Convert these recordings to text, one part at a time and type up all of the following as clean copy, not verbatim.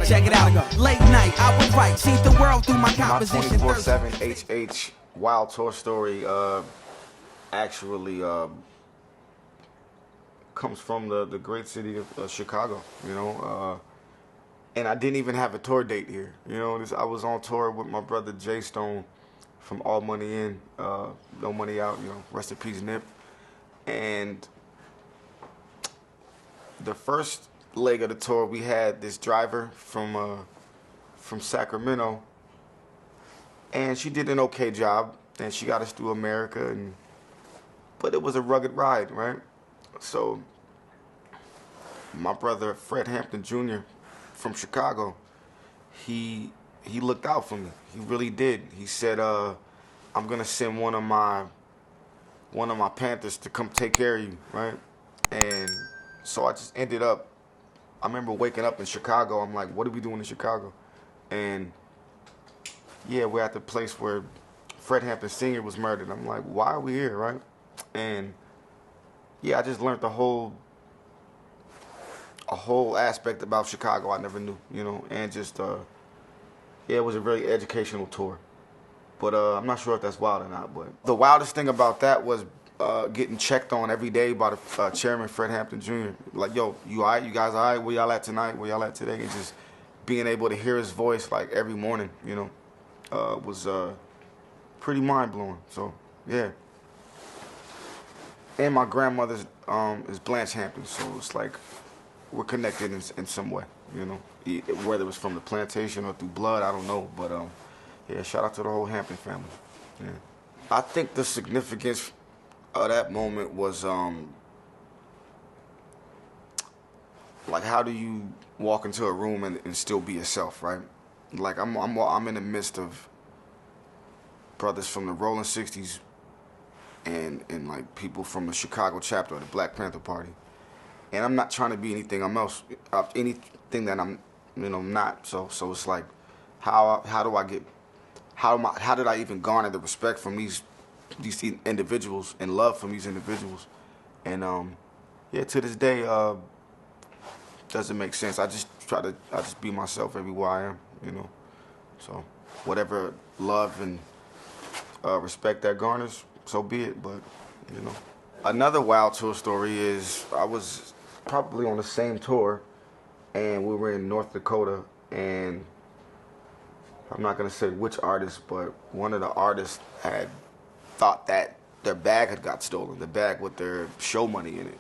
Check it out. Late night, I would write, see the world through my composition. My 24/7 HH Wild Tour Story actually comes from the great city of Chicago, you know. And I didn't even have a tour date here, you know. I was on tour with my brother Jay Stone from All Money In, No Money Out, you know, rest in peace Nip. And the first leg of the tour, we had this driver from Sacramento, and she did an okay job, and she got us through America, but it was a rugged ride, right? So my brother Fred Hampton Jr. from Chicago, he looked out for me. He really did. He said, I'm gonna send one of my Panthers to come take care of you, right? And so I just ended up, I remember waking up in Chicago. I'm like, what are we doing in Chicago? And yeah, we're at the place where Fred Hampton Sr. was murdered. I'm like, why are we here, right? And yeah, I just learned a whole aspect about Chicago I never knew, you know, and just, yeah, it was a very educational tour. But I'm not sure if that's wild or not, but the wildest thing about that was getting checked on every day by the chairman, Fred Hampton Jr. Like, yo, you all right? You guys all right? Where y'all at tonight? Where y'all at today? And just being able to hear his voice, like, every morning, you know, was pretty mind-blowing. So, yeah. And my grandmother's is Blanche Hampton, so it's like we're connected in some way, you know. Whether it was from the plantation or through blood, I don't know. But, yeah, shout out to the whole Hampton family. Yeah. I think the significance of that moment was, like, how do you walk into a room and still be yourself, right? Like, I'm in the midst of brothers from the Rolling 60s and like people from the Chicago chapter of the Black Panther Party, and I'm not trying to be anything anything that I'm, you know, not. So it's like, how did I even garner the respect from these individuals and love from these individuals? And yeah, to this day, doesn't make sense. I just be myself everywhere I am, you know. So whatever love and respect that garners, so be it. But, you know, another wild tour story is I was probably on the same tour, and we were in North Dakota, and I'm not gonna say which artist, but one of the artists had thought that their bag had got stolen, the bag with their show money in it.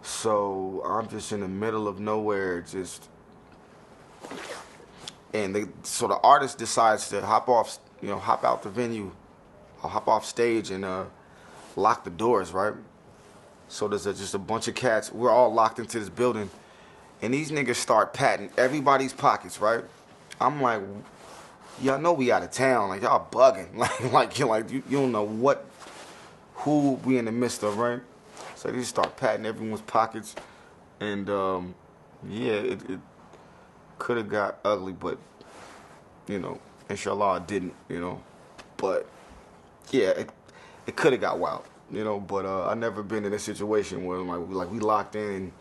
So I'm just in the middle of nowhere, so the artist decides to hop out the venue, or hop off stage and lock the doors, right? So there's just a bunch of cats. We're all locked into this building, and these niggas start patting everybody's pockets, right? I'm like, y'all know we out of town, like y'all bugging, you don't know who we in the midst of, right? So they just start patting everyone's pockets, and yeah, it could have got ugly, but, you know, inshallah it didn't, you know. But yeah, it could have got wild, you know. But I never been in a situation where like we locked in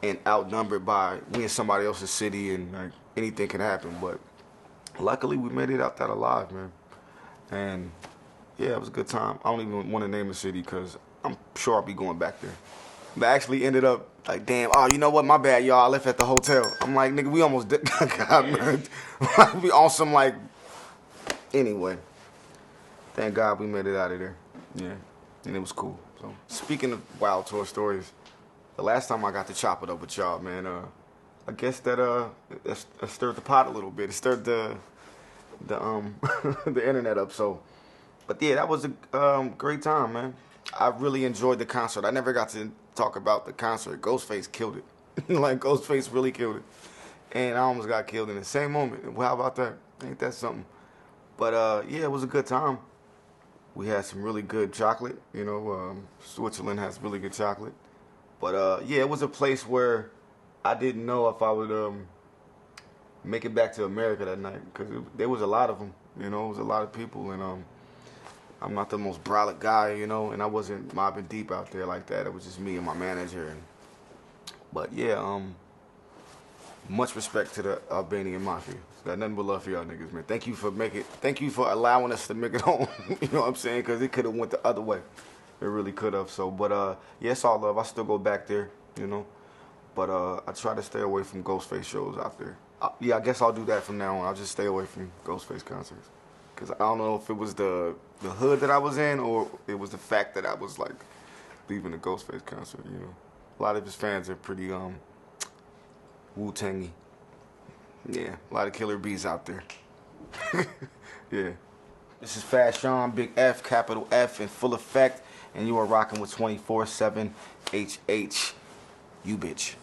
and outnumbered by we in somebody else's city, and like anything can happen. But luckily we made it out that alive, man. And yeah, it was a good time. I don't even want to name the city because I'm sure I'll be going back there. But I actually ended up like, damn, oh, you know what? My bad, y'all. I left at the hotel. I'm like, nigga, we almost did. God, man. We on some, like, anyway. Thank God we made it out of there. Yeah, and it was cool. So, speaking of wild tour stories, the last time I got to chop it up with y'all, man, I guess that stirred the pot a little bit. It stirred the the internet up. So, but yeah, that was a great time, man. I really enjoyed the concert. I never got to talk about the concert. Ghostface killed it. Like, Ghostface really killed it. And I almost got killed in the same moment. Well, how about that? Ain't that something? But yeah, it was a good time. We had some really good chocolate. You know, Switzerland has really good chocolate. But yeah, it was a place where I didn't know if I would make it back to America that night, because there was a lot of them. You know, it was a lot of people, and I'm not the most brolic guy, you know, and I wasn't mobbing deep out there like that. It was just me and my manager. But yeah, much respect to the Albanian Mafia. Got nothing but love for y'all niggas, man. Thank you for allowing us to make it home. You know what I'm saying? Because it could have went the other way. It really could have. So, but yeah, it's all love. I still go back there, you know. But I try to stay away from Ghostface shows out there. Yeah, I guess I'll do that from now on. I'll just stay away from Ghostface concerts. Because I don't know if it was the hood that I was in or it was the fact that I was, like, leaving the Ghostface concert, you know. A lot of his fans are pretty Wu-Tangy. Yeah, a lot of killer bees out there. Yeah. This is Fashawn, big F, capital F, in full effect, and you are rocking with 24/7 HH. You bitch.